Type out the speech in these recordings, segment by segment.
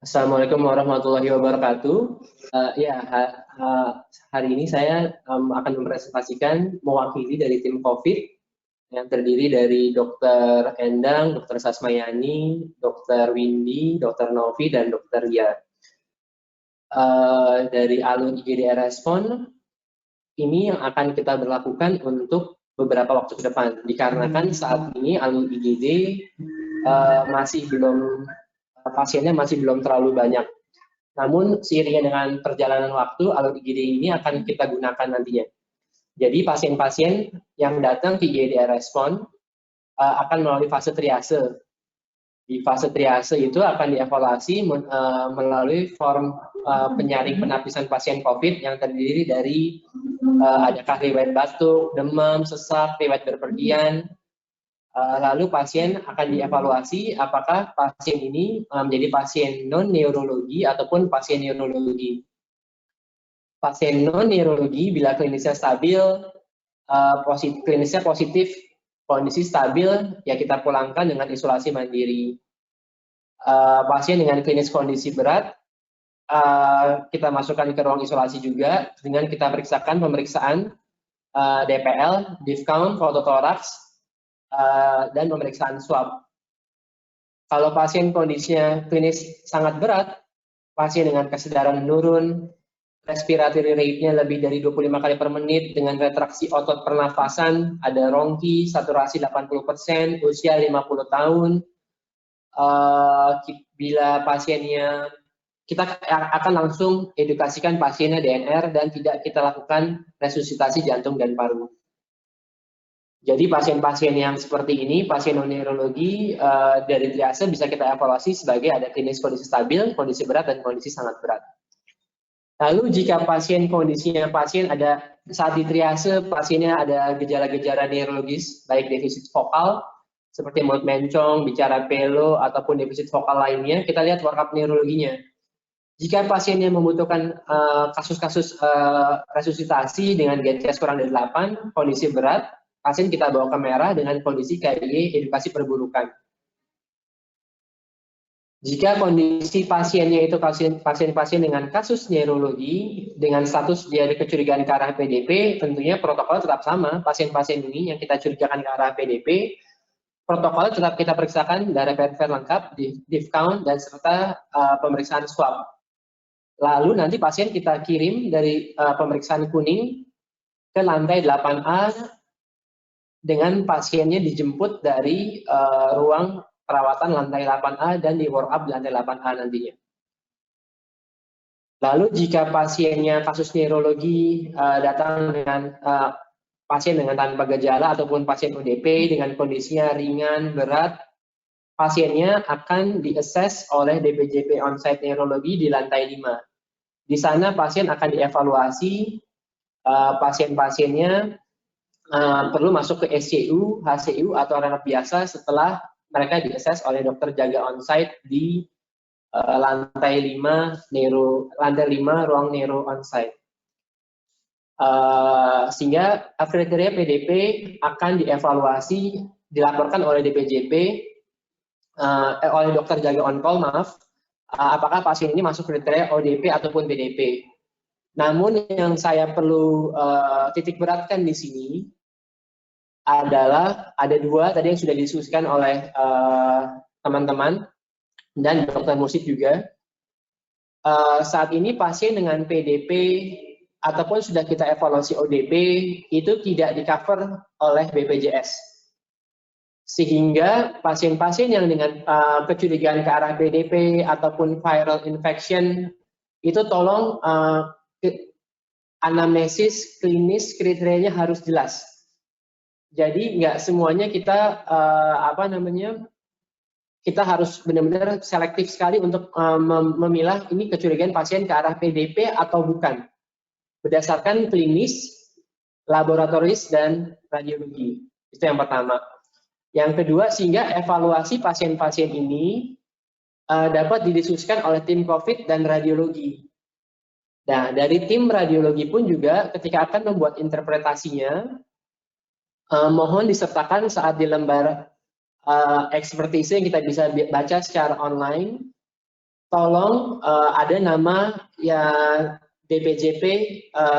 Assalamualaikum warahmatullahi wabarakatuh. Hari ini saya akan mempresentasikan mewakili dari tim COVID yang terdiri dari Dr. Endang, Dr. Sasmayani, Dr. Windy, Dr. Novi, dan Dr. Ria. Dari alun IGD Respon, ini yang akan kita berlakukan untuk beberapa waktu ke depan. Dikarenakan saat ini alun IGD pasiennya masih belum terlalu banyak. Namun seiringnya dengan perjalanan waktu, alur IGD ini akan kita gunakan nantinya. Jadi pasien-pasien yang datang ke IGD Respon akan melalui fase triase. Di fase triase itu akan dievaluasi melalui form penyaring penapisan pasien COVID yang terdiri dari adakah riwayat batuk, demam, sesak, riwayat berpergian. Lalu pasien akan dievaluasi apakah pasien ini menjadi pasien non-neurologi ataupun pasien neurologi. Pasien non-neurologi bila klinisnya stabil, klinisnya positif, kondisi stabil, ya kita pulangkan dengan isolasi mandiri. Pasien dengan klinis kondisi berat, kita masukkan ke ruang isolasi juga dengan kita periksakan pemeriksaan DPL, diff count, fototoraks, dan pemeriksaan swab. Kalau pasien kondisinya klinis sangat berat, pasien dengan kesadaran menurun, respiratory rate-nya lebih dari 25 kali per menit dengan retraksi otot pernafasan, ada rongki, saturasi 80%, usia 50 tahun. Bila pasiennya, kita akan langsung edukasikan pasiennya DNR dan tidak kita lakukan resusitasi jantung dan paru. Jadi pasien-pasien yang seperti ini, pasien non-neurologi dari triase bisa kita evaluasi sebagai ada klinis kondisi stabil, kondisi berat, dan kondisi sangat berat. Lalu jika kondisinya ada saat di triase pasiennya ada gejala-gejala neurologis, baik defisit vokal, seperti mulut mencong, bicara pelo, ataupun defisit vokal lainnya, kita lihat workup neurologinya. Jika pasiennya membutuhkan kasus-kasus resusitasi dengan GTS kurang dari 8, kondisi berat, pasien kita bawa ke merah dengan kondisi KIE edukasi perburukan. Jika kondisi pasiennya itu pasien-pasien dengan kasus neurologi, dengan status dia kecurigaan ke arah PDP, tentunya protokol tetap sama. Pasien-pasien ini yang kita curigakan ke arah PDP, protokol tetap kita periksakan darah perifer lengkap, diff count, dan serta pemeriksaan swab. Lalu nanti pasien kita kirim dari pemeriksaan kuning ke lantai 8A, dengan pasiennya dijemput dari ruang perawatan lantai 8A dan di work up di lantai 8A nantinya. Lalu jika pasiennya kasus neurologi datang dengan pasien dengan tanpa gejala ataupun pasien ODP dengan kondisinya ringan, berat, pasiennya akan di-assess oleh DPJP on-site neurologi di lantai 5. Di sana pasien akan dievaluasi, pasien-pasiennya perlu masuk ke SCU, HCU, atau ranah biasa setelah mereka di-assess oleh dokter jaga on-site di lantai 5 ruang neuro on-site. Sehingga kriteria PDP akan dievaluasi, dilaporkan oleh DPJP, oleh dokter jaga on-call, apakah pasien ini masuk kriteria ODP ataupun PDP. Namun yang saya perlu titik beratkan di sini adalah ada dua tadi yang sudah didiskusikan oleh teman-teman dan Dr. Musid juga. Saat ini pasien dengan PDP ataupun sudah kita evaluasi ODP itu tidak di-cover oleh BPJS. Sehingga pasien-pasien yang dengan kecurigaan ke arah PDP ataupun viral infection itu tolong anamnesis klinis kriterianya harus jelas. Jadi nggak semuanya kita kita harus benar-benar selektif sekali untuk memilah ini kecurigaan pasien ke arah PDP atau bukan, berdasarkan klinis, laboratoris, dan radiologi. Itu yang pertama. Yang kedua, sehingga evaluasi pasien-pasien ini dapat didiskusikan oleh tim COVID dan radiologi. Nah, dari tim radiologi pun juga ketika akan membuat interpretasinya, mohon disertakan saat di lembar ekspertise yang kita bisa baca secara online, tolong ada nama ya DPJP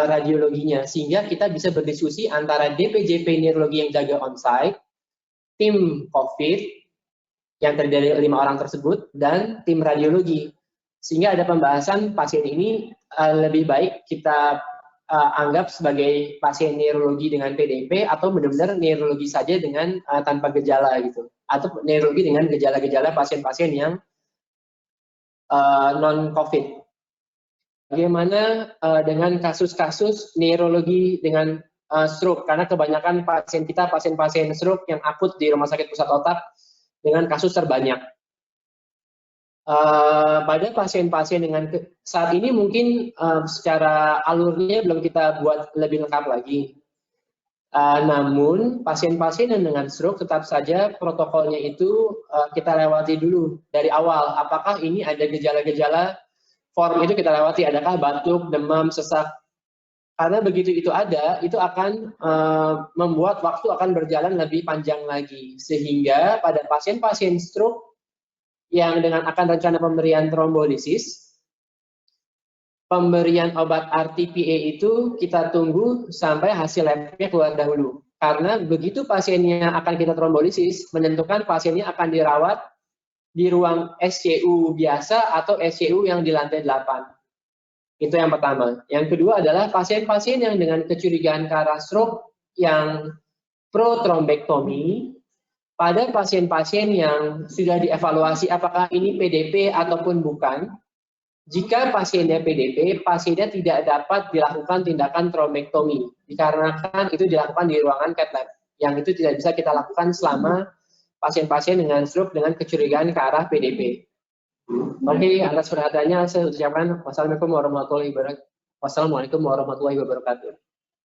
radiologinya, sehingga kita bisa berdiskusi antara DPJP neurologi yang jaga onsite, tim COVID yang terdiri dari 5 orang tersebut, dan tim radiologi. Sehingga ada pembahasan pasien ini lebih baik kita anggap sebagai pasien neurologi dengan PDP atau benar-benar neurologi saja dengan tanpa gejala gitu, atau neurologi dengan gejala-gejala pasien-pasien yang non-COVID. Bagaimana dengan kasus-kasus neurologi dengan stroke? Karena kebanyakan pasien kita pasien-pasien stroke yang akut di Rumah Sakit Pusat Otak dengan kasus terbanyak. Pada pasien-pasien dengan saat ini mungkin secara alurnya belum kita buat lebih lengkap lagi. Namun pasien-pasien yang dengan stroke tetap saja protokolnya itu kita lewati dulu dari awal. Apakah ini ada gejala-gejala form itu kita lewati, adakah batuk, demam, sesak. Karena begitu itu ada, itu akan membuat waktu akan berjalan lebih panjang lagi. Sehingga pada pasien-pasien stroke yang dengan akan rencana pemberian trombolisis, pemberian obat RTPA itu kita tunggu sampai hasil labnya keluar dahulu. Karena begitu pasiennya akan kita trombolisis, menentukan pasiennya akan dirawat di ruang SCU biasa atau SCU yang di lantai 8. Itu yang pertama. Yang kedua adalah pasien-pasien yang dengan kecurigaan ke arah stroke yang protrombektomi. Pada pasien-pasien yang sudah dievaluasi apakah ini PDP ataupun bukan, jika pasiennya PDP, pasiennya tidak dapat dilakukan tindakan trombektomi, dikarenakan itu dilakukan di ruangan cath lab, yang itu tidak bisa kita lakukan selama pasien-pasien dengan stroke dengan kecurigaan ke arah PDP. Oke, atas perhatiannya saya ucapkan wassalamualaikum warahmatullahi wabarakatuh.